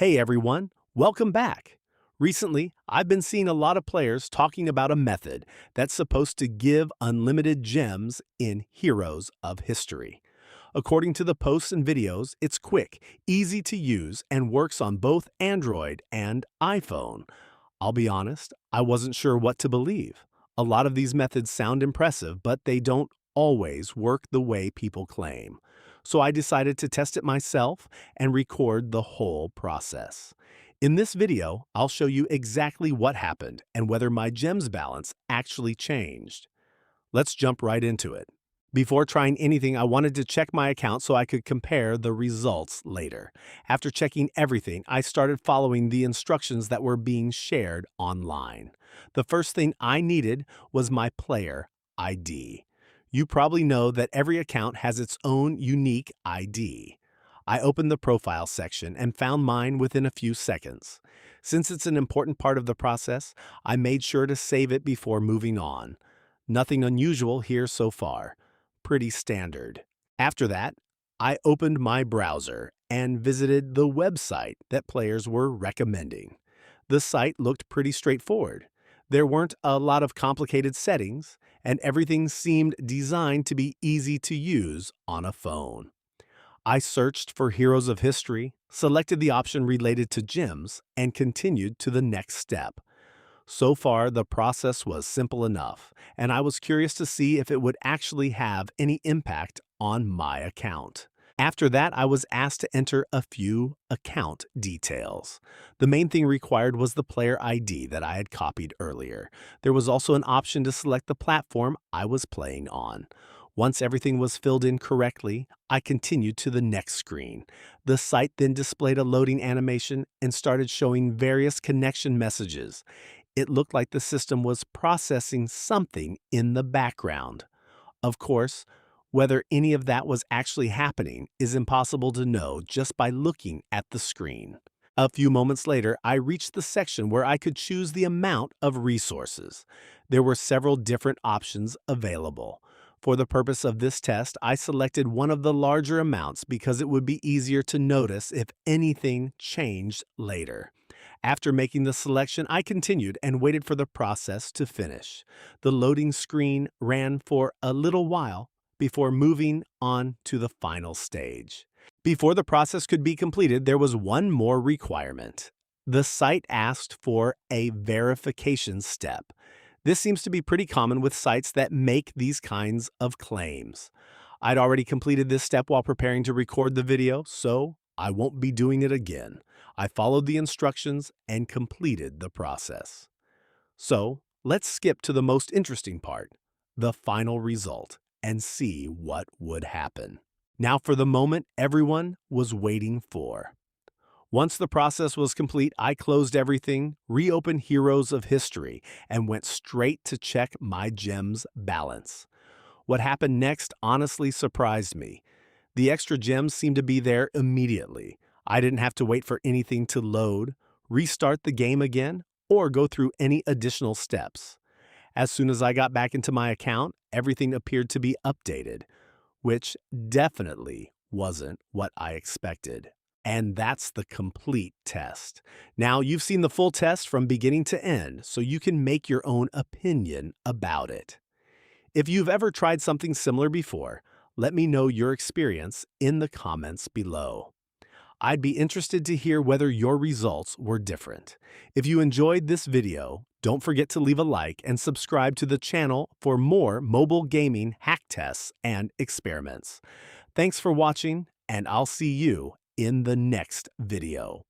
Hey everyone, welcome back. Recently, I've been seeing a lot of players talking about a method that's supposed to give unlimited gems in Heroes of History. According to the posts and videos, it's quick, easy to use, and works on both Android and iPhone. I'll be honest, I wasn't sure what to believe. A lot of these methods sound impressive, but they don't always work the way people claim. So I decided to test it myself and record the whole process. In this video, I'll show you exactly what happened and whether my gems balance actually changed. Let's jump right into it. Before trying anything, I wanted to check my account so I could compare the results later. After checking everything, I started following the instructions that were being shared online. The first thing I needed was my player ID. You probably know that every account has its own unique ID. I opened the profile section and found mine within a few seconds. Since it's an important part of the process, I made sure to save it before moving on. Nothing unusual here so far. Pretty standard. After that, I opened my browser and visited the website that players were recommending. The site looked pretty straightforward. There weren't a lot of complicated settings, and everything seemed designed to be easy to use on a phone. I searched for Heroes of History, selected the option related to gems, and continued to the next step. So far, the process was simple enough, and I was curious to see if it would actually have any impact on my account. After that, I was asked to enter a few account details. The main thing required was the player ID that I had copied earlier. There was also an option to select the platform I was playing on. Once everything was filled in correctly, I continued to the next screen. The site then displayed a loading animation and started showing various connection messages. It looked like the system was processing something in the background. Of course, whether any of that was actually happening is impossible to know just by looking at the screen. A few moments later, I reached the section where I could choose the amount of resources. There were several different options available. For the purpose of this test, I selected one of the larger amounts because it would be easier to notice if anything changed later. After making the selection, I continued and waited for the process to finish. The loading screen ran for a little while before moving on to the final stage. Before the process could be completed, there was one more requirement. The site asked for a verification step. This seems to be pretty common with sites that make these kinds of claims. I'd already completed this step while preparing to record the video, so I won't be doing it again. I followed the instructions and completed the process. So, let's skip to the most interesting part, the final result, and see what would happen. Now for the moment everyone was waiting for. Once the process was complete, I closed everything, reopened Heroes of History, and went straight to check my gems balance. What happened next honestly surprised me. The extra gems seemed to be there immediately. I didn't have to wait for anything to load, restart the game again, or go through any additional steps. As soon as I got back into my account, everything appeared to be updated, which definitely wasn't what I expected. And that's the complete test. Now, you've seen the full test from beginning to end, so you can make your own opinion about it. If you've ever tried something similar before, let me know your experience in the comments below. I'd be interested to hear whether your results were different. If you enjoyed this video, don't forget to leave a like and subscribe to the channel for more mobile gaming hack tests and experiments. Thanks for watching, and I'll see you in the next video.